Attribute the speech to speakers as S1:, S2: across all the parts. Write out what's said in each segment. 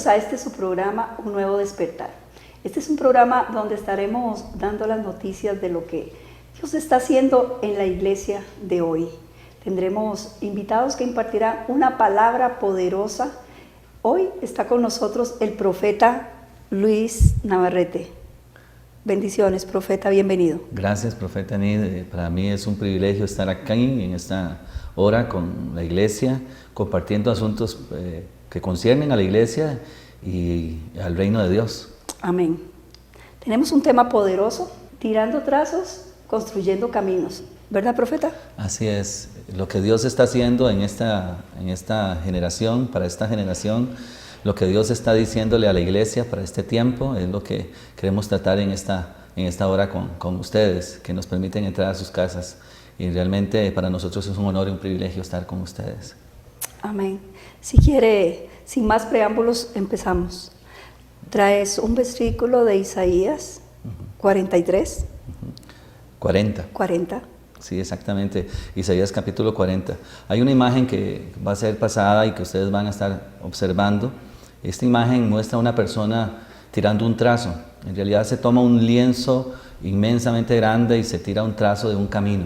S1: bienvenidos a este su programa, Un Nuevo Despertar. Este es un programa donde estaremos dando las noticias de lo que Dios está haciendo en la iglesia de hoy. Tendremos invitados que impartirán una palabra poderosa. Hoy está con nosotros el profeta Luis Navarrete. Bendiciones, profeta, bienvenido.
S2: Gracias, profeta Nid. Para mí es un privilegio estar aquí en esta hora con la iglesia, compartiendo asuntos que conciernen a la iglesia y al reino de Dios.
S1: Amén. Tenemos un tema poderoso, tirando trazos, construyendo caminos. ¿Verdad, profeta?
S2: Así es. Lo que Dios está haciendo en esta generación, para esta generación, lo que Dios está diciéndole a la iglesia para este tiempo, es lo que queremos tratar en esta hora con ustedes, que nos permiten entrar a sus casas. Y realmente para nosotros es un honor y un privilegio estar con ustedes.
S1: Amén. Si quiere, sin más preámbulos, empezamos. Traes un versículo de Isaías 43. 40.
S2: Sí, exactamente. Isaías capítulo 40. Hay una imagen que va a ser pasada y que ustedes van a estar observando. Esta imagen muestra a una persona tirando un trazo. En realidad se toma un lienzo inmensamente grande y se tira un trazo de un camino.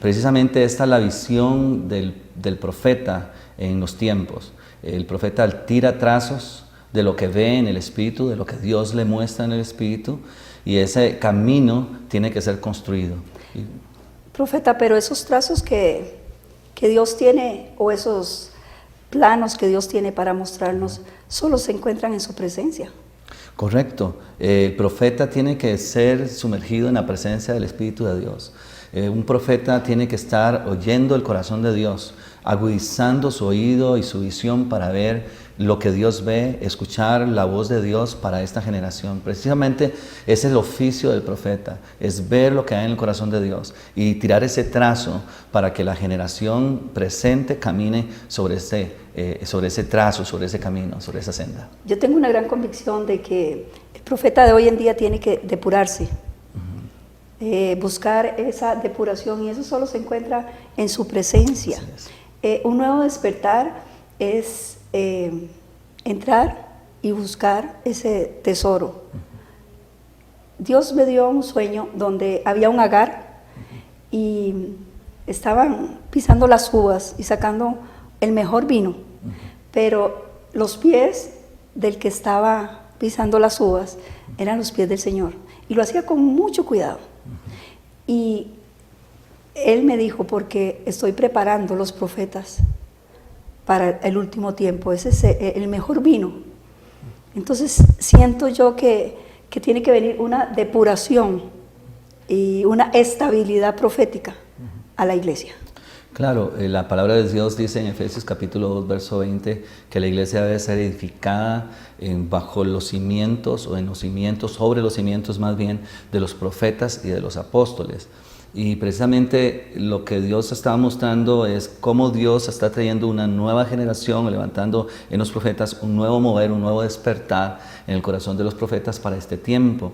S2: Precisamente esta es la visión del profeta en los tiempos. El profeta tira trazos de lo que ve en el Espíritu, de lo que Dios le muestra en el Espíritu, y ese camino tiene que ser construido.
S1: Profeta, pero esos trazos que Dios tiene, o esos planos que Dios tiene para mostrarnos, solo se encuentran en su presencia.
S2: Correcto. El profeta tiene que ser sumergido en la presencia del Espíritu de Dios. Un profeta tiene que estar oyendo el corazón de Dios, agudizando su oído y su visión para ver lo que Dios ve, escuchar la voz de Dios para esta generación. Precisamente ese es el oficio del profeta, es ver lo que hay en el corazón de Dios y tirar ese trazo para que la generación presente camine sobre ese trazo, sobre ese camino, sobre esa senda.
S1: Yo tengo una gran convicción de que el profeta de hoy en día tiene que depurarse, buscar esa depuración, y eso solo se encuentra en su presencia. Un nuevo despertar es entrar y buscar ese tesoro. Dios me dio un sueño donde había un Agar y estaban pisando las uvas y sacando el mejor vino, pero los pies del que estaba pisando las uvas eran los pies del Señor, y lo hacía con mucho cuidado. Y él me dijo, porque estoy preparando los profetas para el último tiempo, ese es el mejor vino. Entonces siento yo que tiene que venir una depuración y una estabilidad profética a la iglesia.
S2: Claro, la palabra de Dios dice en Efesios capítulo 2, verso 20, que la iglesia debe ser edificada bajo los cimientos, o en los cimientos, sobre los cimientos más bien, de los profetas y de los apóstoles. Y precisamente lo que Dios está mostrando es cómo Dios está trayendo una nueva generación, levantando en los profetas un nuevo mover, un nuevo despertar en el corazón de los profetas para este tiempo.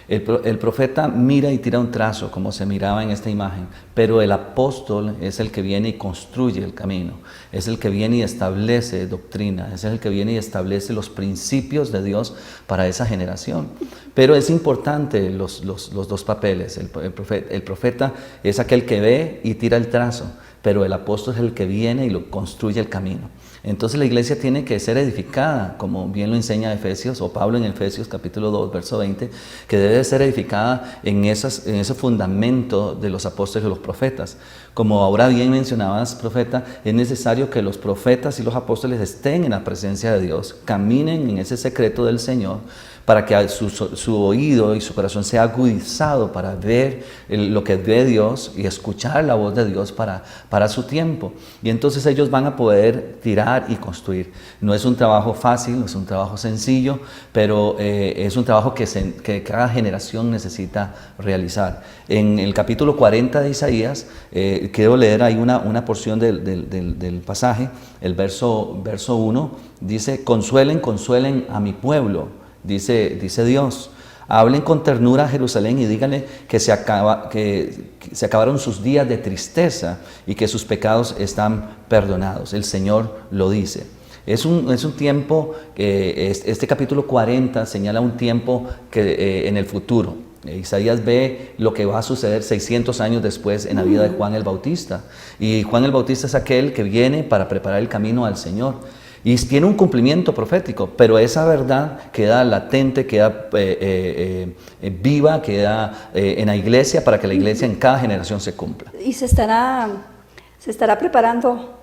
S2: El profeta mira y tira un trazo, como se miraba en esta imagen, pero el apóstol es el que viene y construye el camino, es el que viene y establece doctrina, es el que viene y establece los principios de Dios para esa generación. Pero es importante los dos papeles. El profeta es aquel que ve y tira el trazo, pero el apóstol es el que viene y lo construye el camino. Entonces la iglesia tiene que ser edificada, como bien lo enseña Efesios, o Pablo en Efesios capítulo 2, verso 20, que debe ser edificada en ese fundamento de los apóstoles y los profetas. Como ahora bien mencionabas, profeta, es necesario que los profetas y los apóstoles estén en la presencia de Dios, caminen en ese secreto del Señor, para que su oído y su corazón sea agudizado para ver lo que ve Dios y escuchar la voz de Dios para su tiempo. Y entonces ellos van a poder tirar y construir. No es un trabajo fácil, no es un trabajo sencillo, pero es un trabajo que cada generación necesita realizar. En el capítulo 40 de Isaías, quiero leer ahí una porción del pasaje, el verso 1, dice: consuelen a mi pueblo. Dice Dios, hablen con ternura a Jerusalén y díganle que se acabaron sus días de tristeza y que sus pecados están perdonados. El Señor lo dice. Es un tiempo, este capítulo 40 señala un tiempo que, en el futuro. Isaías ve lo que va a suceder 600 años después en la vida de Juan el Bautista. Y Juan el Bautista es aquel que viene para preparar el camino al Señor. Y tiene un cumplimiento profético, pero esa verdad queda latente, queda viva, queda en la iglesia para que la iglesia en cada generación se cumpla.
S1: Y se estará preparando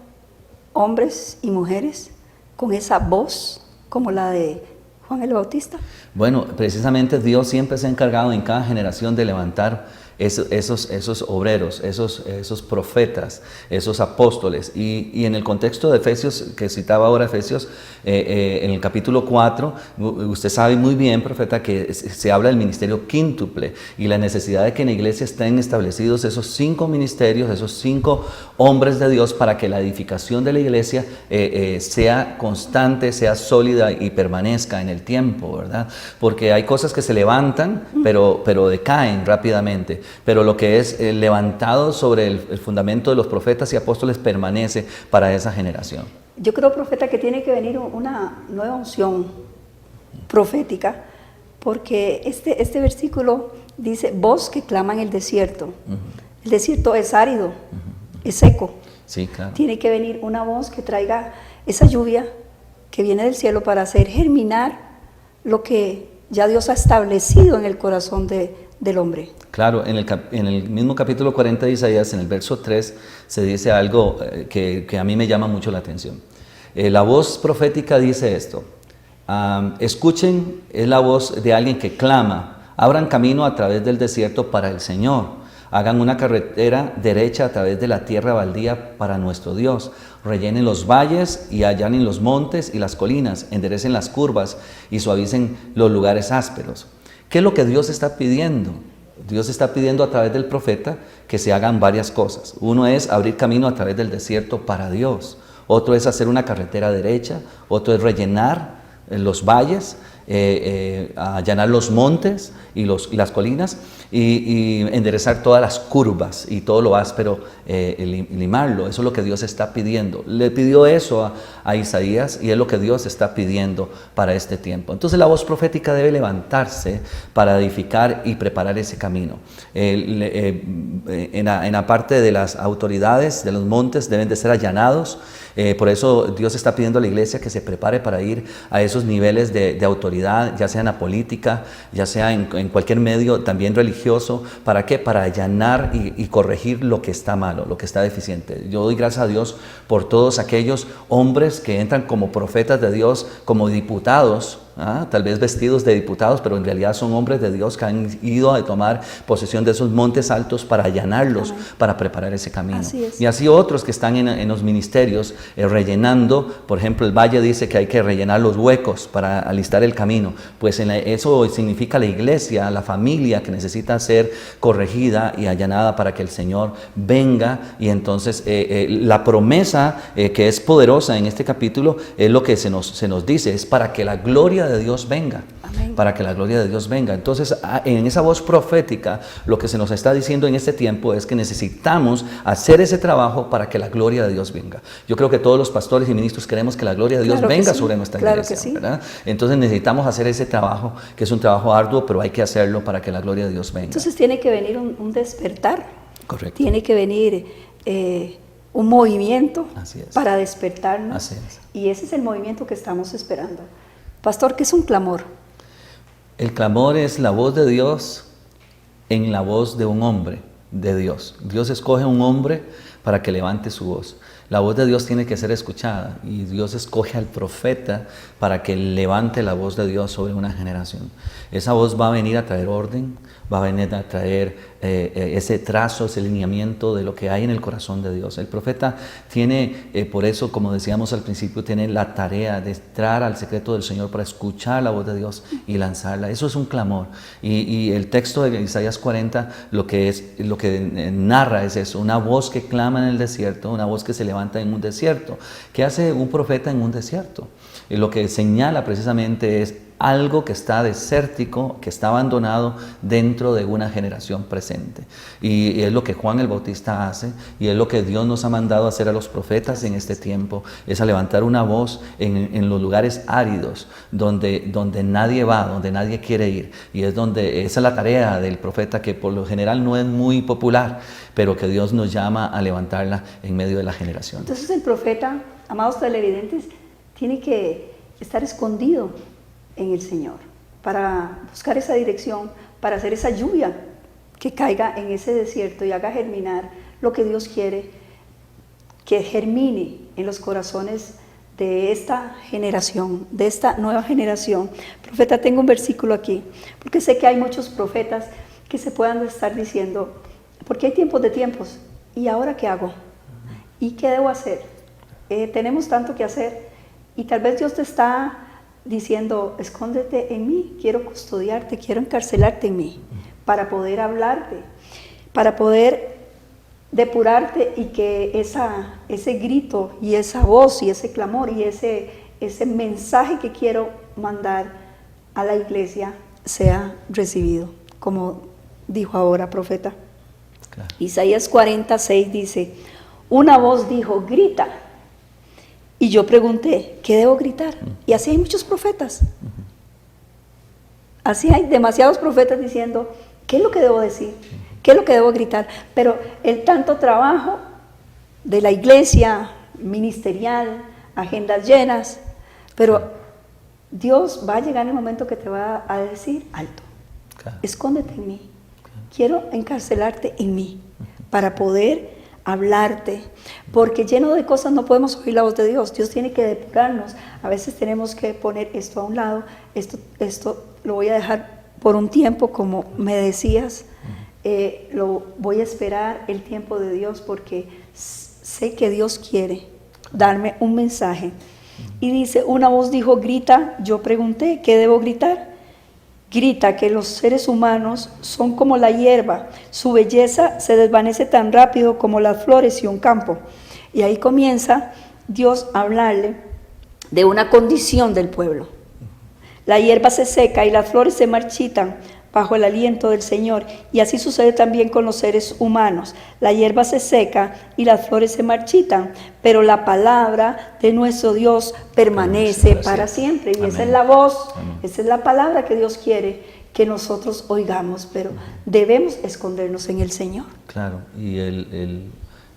S1: hombres y mujeres con esa voz como la de Juan el Bautista.
S2: Bueno, precisamente Dios siempre se ha encargado en cada generación de levantar esos obreros, esos profetas, esos apóstoles. Y en el contexto de Efesios, que citaba ahora Efesios, en el capítulo 4, usted sabe muy bien, profeta, que se habla del ministerio quíntuple y la necesidad de que en la iglesia estén establecidos esos 5 ministerios, esos 5 hombres de Dios, para que la edificación de la iglesia sea constante, sea sólida y permanezca en el tiempo, ¿verdad? Porque hay cosas que se levantan, pero decaen rápidamente. Pero lo que es levantado sobre el fundamento de los profetas y apóstoles permanece para esa generación.
S1: Yo creo, profeta, que tiene que venir una nueva unción profética, porque este versículo dice, voz que clama en el desierto. El desierto es árido, es seco.
S2: Sí, claro.
S1: Tiene que venir una voz que traiga esa lluvia que viene del cielo para hacer germinar lo que ya Dios ha establecido en el corazón del hombre.
S2: Claro, en el mismo capítulo 40 de Isaías, en el verso 3, se dice algo que a mí me llama mucho la atención. La voz profética dice esto: escuchen, es la voz de alguien que clama, abran camino a través del desierto para el Señor, hagan una carretera derecha a través de la tierra baldía para nuestro Dios, rellenen los valles y allanen los montes y las colinas, enderecen las curvas y suavicen los lugares ásperos. ¿Qué es lo que Dios está pidiendo? Dios está pidiendo a través del profeta que se hagan varias cosas. Uno es abrir camino a través del desierto para Dios. Otro es hacer una carretera derecha. Otro es rellenar los valles, allanar los montes y las colinas y enderezar todas las curvas y todo lo áspero, limarlo. Eso es lo que Dios está pidiendo. Le pidió eso a Isaías y es lo que Dios está pidiendo para este tiempo. Entonces la voz profética debe levantarse para edificar y preparar ese camino. En la parte de las autoridades de los montes deben de ser allanados. Por eso Dios está pidiendo a la iglesia que se prepare para ir a esos niveles de autoridad, ya sea en la política, ya sea en cualquier medio también religioso. ¿Para qué? Para allanar y corregir lo que está malo, lo que está deficiente. Yo doy gracias a Dios por todos aquellos hombres que entran como profetas de Dios, como diputados, tal vez vestidos de diputados, pero en realidad son hombres de Dios que han ido a tomar posesión de esos montes altos para allanarlos, para preparar ese camino.
S1: Así es.
S2: Y así otros que están en los ministerios rellenando. Por ejemplo, el Valle dice que hay que rellenar los huecos para alistar el camino. Pues eso significa la iglesia, la familia que necesita ser corregida y allanada para que el Señor venga. Y entonces la promesa que es poderosa en este capítulo es lo que se nos dice, es para que la gloria de Dios venga. Amén. Para que la gloria de Dios venga. Entonces, en esa voz profética, lo que se nos está diciendo en este tiempo es que necesitamos hacer ese trabajo para que la gloria de Dios venga. Yo creo que todos los pastores y ministros queremos que la gloria de Dios venga sobre nuestra iglesia,
S1: que sí.
S2: ¿verdad? Entonces necesitamos hacer ese trabajo, que es un trabajo arduo, pero hay que hacerlo para que la gloria de Dios venga.
S1: Entonces tiene que venir un despertar.
S2: Correcto.
S1: Tiene que venir un movimiento para despertarnos.
S2: Así es.
S1: Y ese es el movimiento que estamos esperando. Pastor, ¿qué es un clamor?
S2: El clamor es la voz de Dios en la voz de un hombre de Dios. Dios escoge un hombre para que levante su voz. La voz de Dios tiene que ser escuchada y Dios escoge al profeta para que levante la voz de Dios sobre una generación. Esa voz va a venir a traer orden, va a venir a traer ese trazo, ese lineamiento de lo que hay en el corazón de Dios. El profeta tiene, por eso, como decíamos al principio, tiene la tarea de entrar al secreto del Señor para escuchar la voz de Dios y lanzarla. Eso es un clamor. Y el texto de Isaías 40 lo que narra es eso, una voz que clama en el desierto, una voz que se levanta en un desierto. ¿Qué hace un profeta en un desierto? Lo que señala precisamente es: algo que está desértico, que está abandonado dentro de una generación presente. Y es lo que Juan el Bautista hace, y es lo que Dios nos ha mandado a hacer a los profetas en este tiempo, es a levantar una voz en los lugares áridos, donde nadie va, donde nadie quiere ir. Y esa es la tarea del profeta, que por lo general no es muy popular, pero que Dios nos llama a levantarla en medio de la generación.
S1: Entonces el profeta, amados televidentes, tiene que estar escondido en el Señor para buscar esa dirección, para hacer esa lluvia que caiga en ese desierto y haga germinar lo que Dios quiere que germine en los corazones de esta generación, de esta nueva generación. Profeta, tengo un versículo aquí, porque sé que hay muchos profetas que se puedan estar diciendo, porque hay tiempos de tiempos, ¿y ahora qué hago? ¿Y qué debo hacer? Tenemos tanto que hacer, y tal vez Dios te está diciendo, escóndete en mí, quiero custodiarte, quiero encarcelarte en mí, para poder hablarte, para poder depurarte, y que ese grito y esa voz y ese clamor y ese mensaje que quiero mandar a la iglesia sea recibido, como dijo ahora profeta.
S2: Claro.
S1: Isaías 46 dice, una voz dijo, grita. Y yo pregunté, ¿qué debo gritar? Y así hay muchos profetas. Así hay demasiados profetas diciendo, ¿qué es lo que debo decir? ¿Qué es lo que debo gritar? Pero el tanto trabajo de la iglesia ministerial, agendas llenas, pero Dios va a llegar en el momento que te va a decir, alto,
S2: Claro.
S1: escóndete en mí, quiero encarcelarte en mí, para poder hablarte, porque lleno de cosas no podemos oír la voz de Dios. Dios tiene que depurarnos. A veces tenemos que poner esto a un lado, esto lo voy a dejar por un tiempo, como me decías, lo voy a esperar el tiempo de Dios, porque sé que Dios quiere darme un mensaje. Y dice, una voz dijo, grita. Yo pregunté, ¿qué debo gritar? Grita que los seres humanos son como la hierba, su belleza se desvanece tan rápido como las flores y un campo. Y ahí comienza Dios a hablarle de una condición del pueblo. La hierba se seca y las flores se marchitan bajo el aliento del Señor, y así sucede también con los seres humanos. La hierba se seca y las flores se marchitan, pero la palabra de nuestro Dios permanece para siempre. Y
S2: Amén.
S1: esa es la voz,
S2: Amén.
S1: esa es la palabra que Dios quiere que nosotros oigamos, pero debemos escondernos en el Señor.
S2: Claro, y el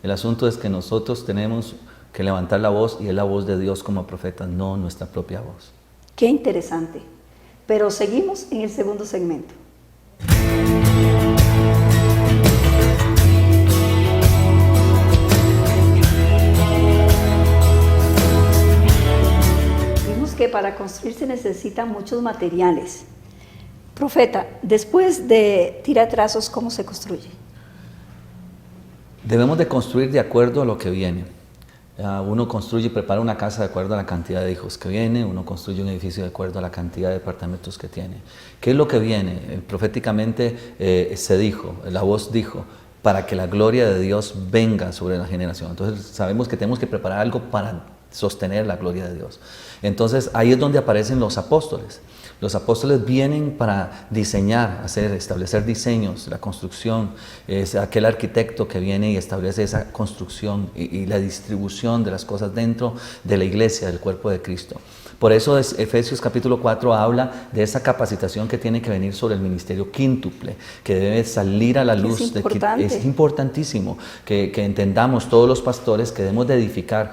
S2: asunto es que nosotros tenemos que levantar la voz, y es la voz de Dios como profeta, no nuestra propia voz.
S1: Qué interesante. Pero seguimos en el segundo segmento. Vimos que para construir se necesitan muchos materiales. Profeta, después de tirar trazos, ¿cómo se construye?
S2: Debemos de construir de acuerdo a lo que viene. Uno construye y prepara una casa de acuerdo a la cantidad de hijos que viene, uno construye un edificio de acuerdo a la cantidad de departamentos que tiene. ¿Qué es lo que viene? Proféticamente se dijo, la voz dijo, para que la gloria de Dios venga sobre la generación. Entonces sabemos que tenemos que preparar algo para sostener la gloria de Dios. Entonces ahí es donde aparecen los apóstoles. Los apóstoles vienen para diseñar, establecer diseños, la construcción. Es aquel arquitecto que viene y establece esa construcción y la distribución de las cosas dentro de la iglesia, del cuerpo de Cristo. Por eso Efesios capítulo 4 habla de esa capacitación que tiene que venir sobre el ministerio quíntuple, que debe salir a la luz. Es importantísimo que entendamos todos los pastores que debemos de edificar.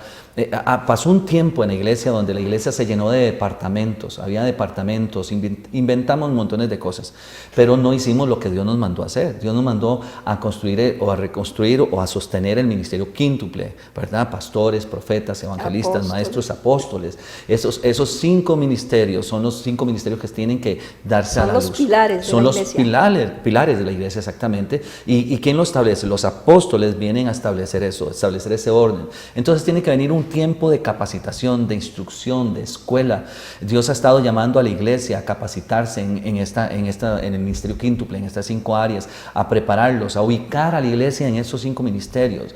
S2: Pasó un tiempo en la iglesia donde la iglesia se llenó de departamentos, había departamentos, inventamos montones de cosas, pero no hicimos lo que Dios nos mandó a hacer. Dios nos mandó a construir o a reconstruir o a sostener el ministerio quíntuple, ¿verdad? Pastores, profetas, evangelistas, maestros, apóstoles. Esos 5 ministerios son los 5 ministerios que tienen que darse a la luz.
S1: Son los pilares de la iglesia.
S2: Son los pilares de la iglesia, exactamente. ¿Y quién lo establece? Los apóstoles vienen a establecer eso, establecer ese orden. Entonces tiene que venir un un tiempo de capacitación, de instrucción, de escuela. Dios ha estado llamando a la iglesia a capacitarse en el ministerio quíntuple, en estas 5 áreas, a prepararlos, a ubicar a la iglesia en esos 5 ministerios,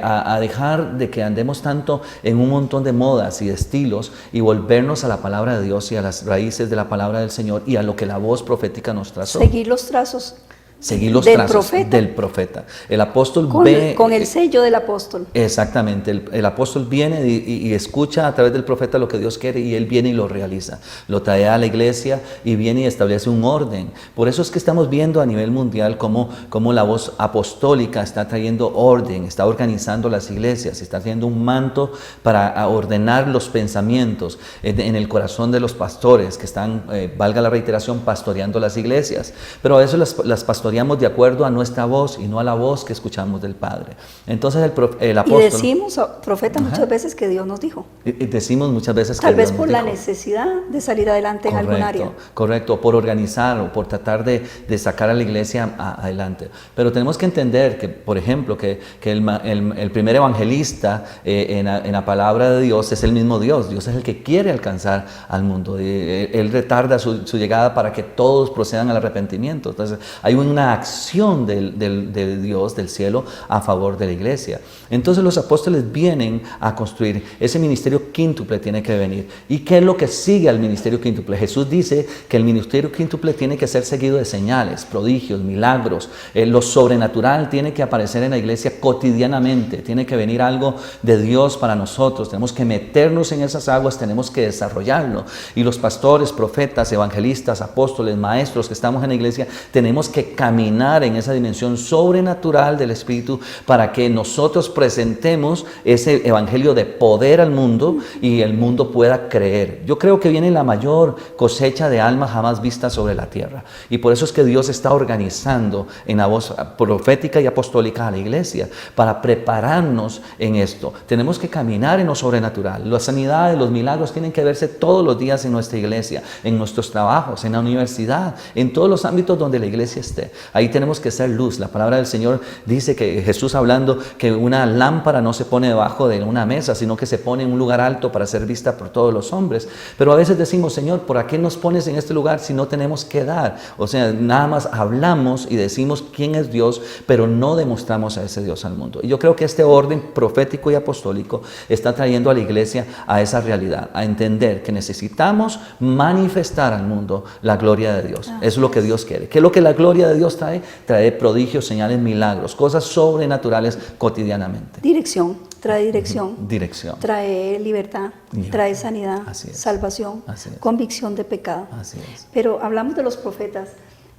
S2: a dejar de que andemos tanto en un montón de modas y de estilos y volvernos a la palabra de Dios y a las raíces de la palabra del Señor y a lo que la voz profética nos trazó.
S1: Seguir los trazos.
S2: Seguir los
S1: del
S2: trazos
S1: profeta.
S2: del profeta. El apóstol
S1: Con el sello del apóstol.
S2: Exactamente. El apóstol viene y escucha a través del profeta lo que Dios quiere y él viene y lo realiza. Lo trae a la iglesia y viene y establece un orden. Por eso es que estamos viendo a nivel mundial cómo la voz apostólica está trayendo orden, está organizando las iglesias, está trayendo un manto para ordenar los pensamientos en el corazón de los pastores que están, valga la reiteración, pastoreando las iglesias. Pero a veces las pastoreamos de acuerdo a nuestra voz y no a la voz que escuchamos del Padre. Entonces el apóstol...
S1: Y decimos, profeta, muchas veces que Dios nos dijo.
S2: Y decimos muchas veces que
S1: Tal
S2: Dios
S1: vez por
S2: nos
S1: la
S2: dijo.
S1: necesidad de salir adelante en algún área.
S2: Correcto, por organizar o por tratar de sacar a la iglesia adelante. Pero tenemos que entender que, por ejemplo, que el primer evangelista en la palabra de Dios es el mismo Dios. Dios es el que quiere alcanzar al mundo. Él retarda su llegada para que todos procedan al arrepentimiento. Entonces hay una acción de Dios, del cielo, a favor de la iglesia. Entonces los apóstoles vienen a construir. Ese ministerio quíntuple tiene que venir. ¿Y qué es lo que sigue al ministerio quíntuple? Jesús dice que el ministerio quíntuple tiene que ser seguido de señales, prodigios, milagros. Lo sobrenatural tiene que aparecer en la iglesia cotidianamente. Tiene que venir algo de Dios para nosotros. Tenemos que meternos en esas aguas, tenemos que desarrollarlo. Y los pastores, profetas, evangelistas, apóstoles, maestros que estamos en la iglesia, tenemos que caminar en esa dimensión sobrenatural del Espíritu para que nosotros presentemos ese evangelio de poder al mundo y el mundo pueda creer. Yo creo que viene la mayor cosecha de almas jamás vista sobre la tierra y por eso es que Dios está organizando en la voz profética y apostólica a la iglesia para prepararnos en esto. Tenemos que caminar en lo sobrenatural. Las sanidades, los milagros tienen que verse todos los días en nuestra iglesia, en nuestros trabajos, en la universidad, en todos los ámbitos donde la iglesia esté. Ahí tenemos que ser luz. La palabra del Señor dice que Jesús hablando que una lámpara no se pone debajo de una mesa, sino que se pone en un lugar alto para ser vista por todos los hombres. Pero a veces decimos, Señor, ¿por qué nos pones en este lugar si no tenemos que dar? O sea, nada más hablamos y decimos quién es Dios, pero no demostramos a ese Dios al mundo. Y yo creo que este orden profético y apostólico está trayendo a la iglesia a esa realidad, a entender que necesitamos manifestar al mundo la gloria de Dios. Eso es lo que Dios quiere. ¿Qué es lo que la gloria de Dios trae? Trae prodigios, señales, milagros, cosas sobrenaturales cotidianamente.
S1: Dirección, trae dirección.
S2: Dirección.
S1: Trae libertad, trae sanidad, salvación, convicción de pecado.
S2: Así es.
S1: Pero hablamos de los profetas,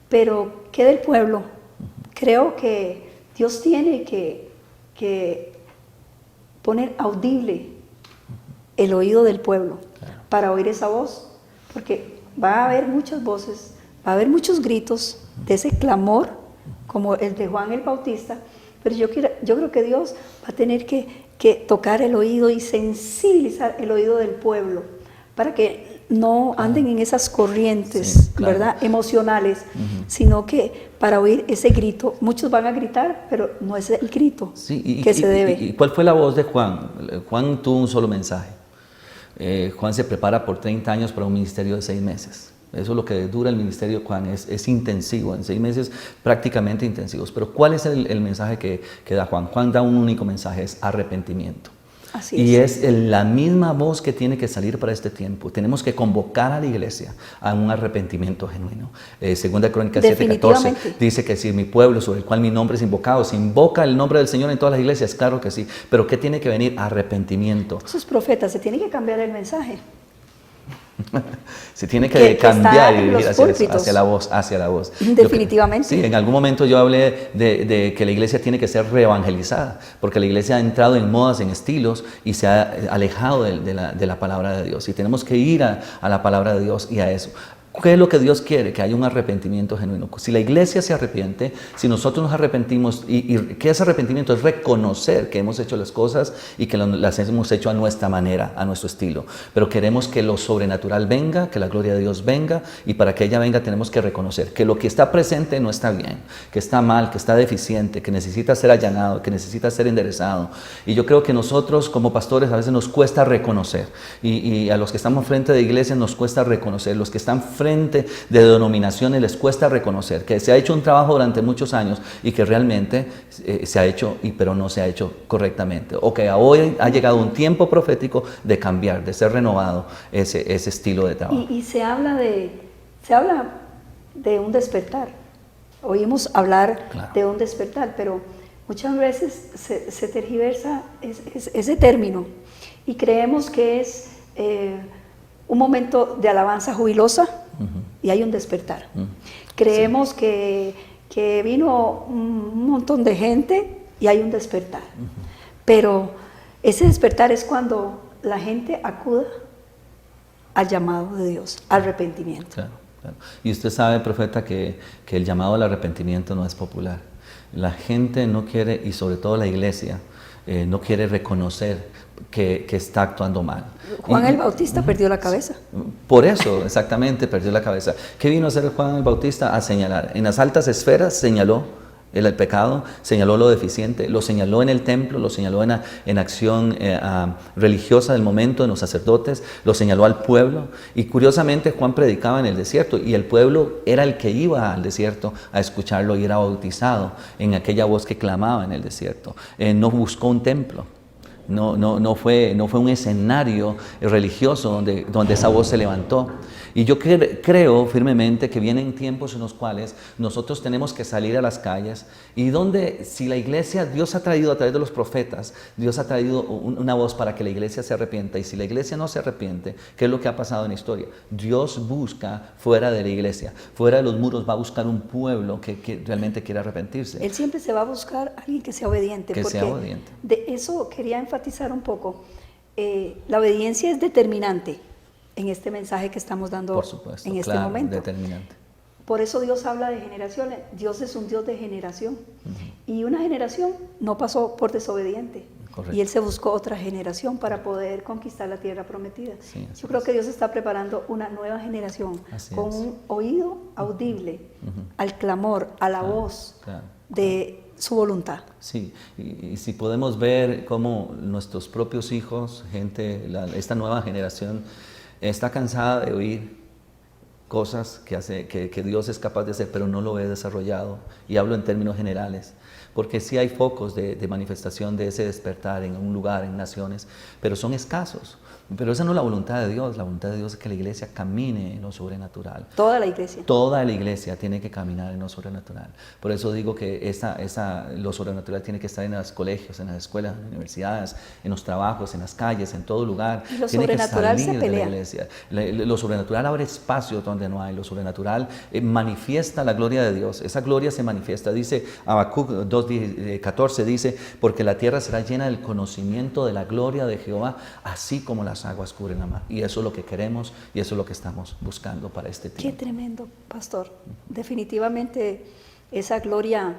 S1: pero ¿qué del pueblo? Creo que Dios tiene que poner audible el oído del pueblo para oír esa voz, porque va a haber muchas voces, va a haber muchos gritos de ese clamor, como el de Juan el Bautista, pero yo creo que Dios va a tener que tocar el oído y sensibilizar el oído del pueblo, para que no anden en esas corrientes, claro, ¿verdad?, emocionales, sino que para oír ese grito, muchos van a gritar, pero no es el grito que se debe.
S2: ¿Y cuál fue la voz de Juan? Juan tuvo un solo mensaje. Juan se prepara por 30 años para un ministerio de 6 meses. Eso es lo que dura el ministerio de Juan, es intensivo, en 6 meses prácticamente intensivos. Pero ¿cuál es el mensaje que da Juan? Juan da un único mensaje, es arrepentimiento.
S1: Así
S2: y
S1: es
S2: la misma voz que tiene que salir para este tiempo. Tenemos que convocar a la iglesia a un arrepentimiento genuino. Segunda Crónicas 7:14 dice que si mi pueblo sobre el cual mi nombre es invocado, se invoca el nombre del Señor en todas las iglesias, claro que sí. Pero ¿qué tiene que venir? Arrepentimiento.
S1: Esos profetas, se tiene que cambiar el mensaje.
S2: Se tiene que cambiar y dirigir hacia la voz.
S1: Definitivamente.
S2: Sí, en algún momento yo hablé de que la iglesia tiene que ser reevangelizada, porque la iglesia ha entrado en modas, en estilos y se ha alejado de la palabra de Dios. Y tenemos que ir a la palabra de Dios y a eso. ¿Qué es lo que Dios quiere? Que haya un arrepentimiento genuino. Si la iglesia se arrepiente, si nosotros nos arrepentimos, y que ese arrepentimiento es reconocer que hemos hecho las cosas y que las hemos hecho a nuestra manera, a nuestro estilo. Pero queremos que lo sobrenatural venga, que la gloria de Dios venga, y para que ella venga tenemos que reconocer que lo que está presente no está bien, que está mal, que está deficiente, que necesita ser allanado, que necesita ser enderezado. Y yo creo que nosotros como pastores a veces nos cuesta reconocer, y a los que estamos frente de iglesia nos cuesta reconocer, los que están frente de denominaciones les cuesta reconocer que se ha hecho un trabajo durante muchos años y que realmente se ha hecho, pero no se ha hecho correctamente, o que hoy ha llegado un tiempo profético de cambiar, de ser renovado ese estilo de trabajo.
S1: Y se habla de un despertar. Oímos hablar de un despertar, pero muchas veces se tergiversa ese término y creemos que es un momento de alabanza jubilosa y hay un despertar. Creemos que vino un montón de gente y hay un despertar. Pero ese despertar es cuando la gente acuda al llamado de Dios, al arrepentimiento.
S2: Claro. Y usted sabe, profeta, que el llamado al arrepentimiento no es popular. La gente no quiere, y sobre todo la iglesia, no quiere reconocer que está actuando mal.
S1: Juan el Bautista perdió la cabeza.
S2: Por eso, exactamente, perdió la cabeza. ¿Qué vino a hacer Juan el Bautista? A señalar. En las altas esferas señaló el pecado, señaló lo deficiente, lo señaló en el templo, lo señaló en acción religiosa del momento, en los sacerdotes, lo señaló al pueblo. Y curiosamente Juan predicaba en el desierto y el pueblo era el que iba al desierto a escucharlo y era bautizado en aquella voz que clamaba en el desierto. No buscó un templo. No fue un escenario religioso donde esa voz se levantó. Y yo creo firmemente que vienen tiempos en los cuales nosotros tenemos que salir a las calles y donde si la iglesia, Dios ha traído a través de los profetas, Dios ha traído una voz para que la iglesia se arrepienta, y si la iglesia no se arrepiente, ¿qué es lo que ha pasado en la historia? Dios busca fuera de la iglesia, fuera de los muros, va a buscar un pueblo que realmente quiera arrepentirse.
S1: Él siempre se va a buscar a alguien que sea obediente.
S2: Que sea obediente.
S1: De eso quería enfatizar un poco. La obediencia es determinante en este mensaje que estamos dando.
S2: Por supuesto,
S1: en este
S2: claro,
S1: momento.
S2: Determinante.
S1: Por eso Dios habla de generaciones. Dios es un Dios de generación. Y una generación no pasó por desobediente.
S2: Correcto.
S1: Y Él se buscó otra generación para poder conquistar la tierra prometida.
S2: Sí,
S1: yo creo que Dios está preparando una nueva generación con un oído audible al clamor, a la voz de su voluntad.
S2: Sí, y si podemos ver cómo nuestros propios hijos, esta nueva generación está cansada de oír cosas que Dios es capaz de hacer, pero no lo ve desarrollado, y hablo en términos generales, porque sí hay focos de manifestación de ese despertar en un lugar, en naciones, pero son escasos. Pero esa no es la voluntad de Dios. La voluntad de Dios es que la iglesia camine en lo sobrenatural.
S1: Toda la iglesia.
S2: Toda la iglesia tiene que caminar en lo sobrenatural. Por eso digo que lo sobrenatural tiene que estar en los colegios, en las escuelas, en las universidades, en los trabajos, en las calles, en todo lugar.
S1: Y lo
S2: tiene
S1: sobrenatural
S2: que salir
S1: se pelea.
S2: de la iglesia. Lo sobrenatural abre espacios donde no hay. Lo sobrenatural manifiesta la gloria de Dios. Esa gloria se manifiesta. Dice Habacuc 2:14, dice, porque la tierra será llena del conocimiento de la gloria de Jehová, así como las aguas cubren la mar. Y eso es lo que queremos y eso es lo que estamos buscando para este tiempo.
S1: Qué tremendo, pastor. Definitivamente esa gloria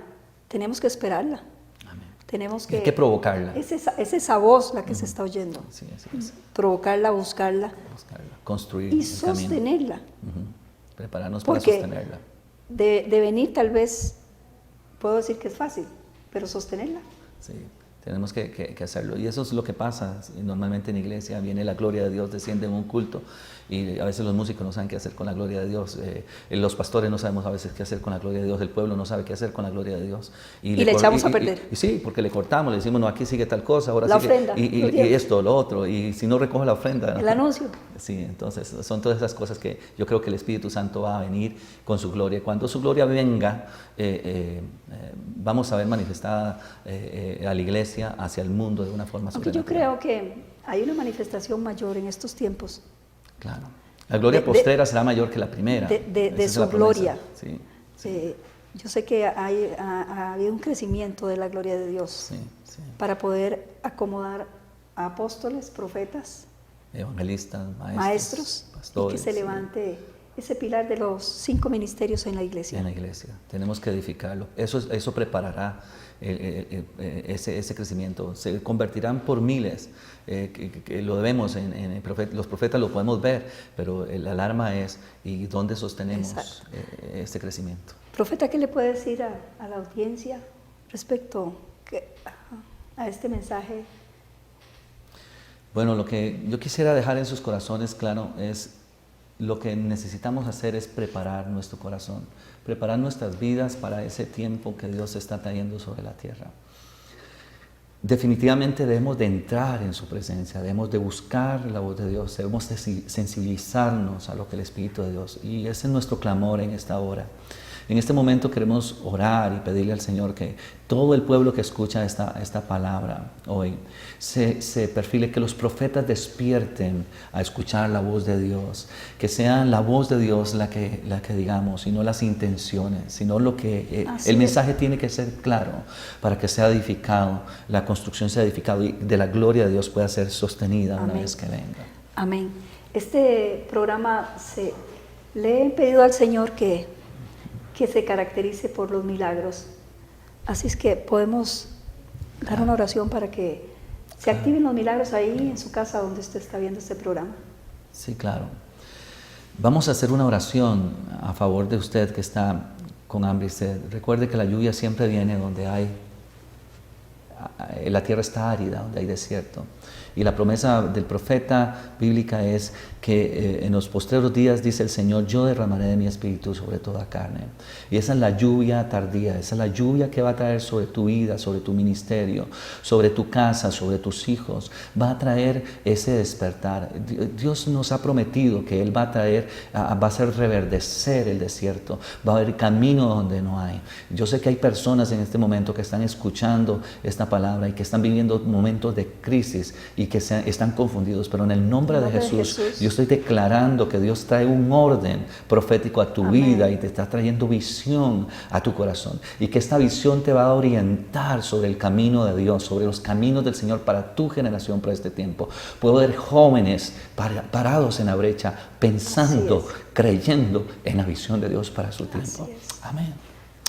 S1: tenemos que esperarla.
S2: Amén.
S1: Tenemos que,
S2: hay que provocarla.
S1: Es esa voz la que se está oyendo.
S2: Sí, así es.
S1: Provocarla, buscarla.
S2: Construir
S1: y
S2: el
S1: sostenerla.
S2: camino. Prepararnos
S1: porque
S2: para sostenerla.
S1: De venir tal vez, puedo decir que es fácil, pero sostenerla.
S2: Sí. Tenemos que hacerlo. Y eso es lo que pasa. Normalmente en iglesia viene la gloria de Dios, desciende en un culto, y a veces los músicos no saben qué hacer con la gloria de Dios. Los pastores no sabemos a veces qué hacer con la gloria de Dios. El pueblo no sabe qué hacer con la gloria de Dios.
S1: Y le echamos a perder.
S2: Sí, porque le cortamos, le decimos, no, aquí sigue tal cosa, ahora
S1: la
S2: sigue.
S1: Ofrenda,
S2: y esto, lo otro. Y si no recoge la ofrenda.
S1: El anuncio.
S2: Sí, entonces son todas esas cosas que yo creo que el Espíritu Santo va a venir con su gloria. Cuando su gloria venga, vamos a ver manifestada a la iglesia hacia el mundo de una forma
S1: sobrenatural. Aunque yo creo que hay una manifestación mayor en estos tiempos.
S2: Claro. La gloria postrera será mayor que la primera.
S1: De su gloria.
S2: Sí.
S1: Yo sé que ha habido un crecimiento de la gloria de Dios para poder acomodar a apóstoles, profetas,
S2: evangelistas,
S1: maestros,
S2: pastores,
S1: y que se levante ese pilar de los 5 ministerios en la iglesia.
S2: En la iglesia. Tenemos que edificarlo. Eso preparará ese crecimiento. Se convertirán por miles. Que lo vemos los profetas lo podemos ver, pero la alarma es ¿y dónde sostenemos este crecimiento?
S1: Profeta, ¿qué le puede decir a la audiencia respecto a este mensaje?
S2: Bueno, lo que yo quisiera dejar en sus corazones claro es lo que necesitamos hacer es preparar nuestro corazón, preparar nuestras vidas para ese tiempo que Dios está trayendo sobre la tierra. Definitivamente debemos de entrar en su presencia, debemos de buscar la voz de Dios, debemos de sensibilizarnos a lo que el Espíritu de Dios, y ese es nuestro clamor en esta hora. En este momento queremos orar y pedirle al Señor que todo el pueblo que escucha esta palabra hoy se perfile, que los profetas despierten a escuchar la voz de Dios, que sea la voz de Dios la que digamos, y no las intenciones, sino lo que el mensaje tiene que ser claro para que sea edificado, la construcción sea edificada y de la gloria de Dios pueda ser sostenida una vez que venga.
S1: Amén. Este programa le he pedido al Señor que se caracterice por los milagros. Así es que podemos dar una oración para que se activen los milagros ahí en su casa donde usted está viendo este programa.
S2: Sí, claro. Vamos a hacer una oración a favor de usted que está con hambre y sed. Recuerde que la lluvia siempre viene donde la tierra está árida, donde hay desierto. Y la promesa del profeta bíblica es que en los postreros días, dice el Señor, yo derramaré de mi espíritu sobre toda carne. Y esa es la lluvia tardía, esa es la lluvia que va a traer sobre tu vida, sobre tu ministerio, sobre tu casa, sobre tus hijos. Va a traer ese despertar. Dios nos ha prometido que Él va a traer, va a hacer reverdecer el desierto. Va a haber camino donde no hay. Yo sé que hay personas en este momento que están escuchando esta palabra y que están viviendo momentos de crisis y que están confundidos, pero en el nombre de Jesús, yo estoy declarando que Dios trae un orden profético a tu vida y te está trayendo visión a tu corazón, y que esta visión te va a orientar sobre el camino de Dios, sobre los caminos del Señor para tu generación, para este tiempo. Puedo ver jóvenes parados en la brecha, pensando, creyendo en la visión de Dios para su tiempo. Amén.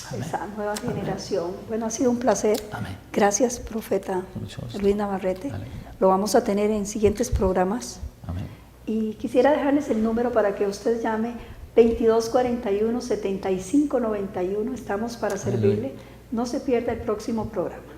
S2: Amén.
S1: Esa nueva generación. Bueno, ha sido un placer.
S2: Amén.
S1: Gracias, profeta Luis Navarrete.
S2: Amén.
S1: Lo vamos a tener en siguientes programas.
S2: Amén.
S1: Y quisiera dejarles el número para que usted llame 2241-7591. Estamos para servirle. No se pierda el próximo programa.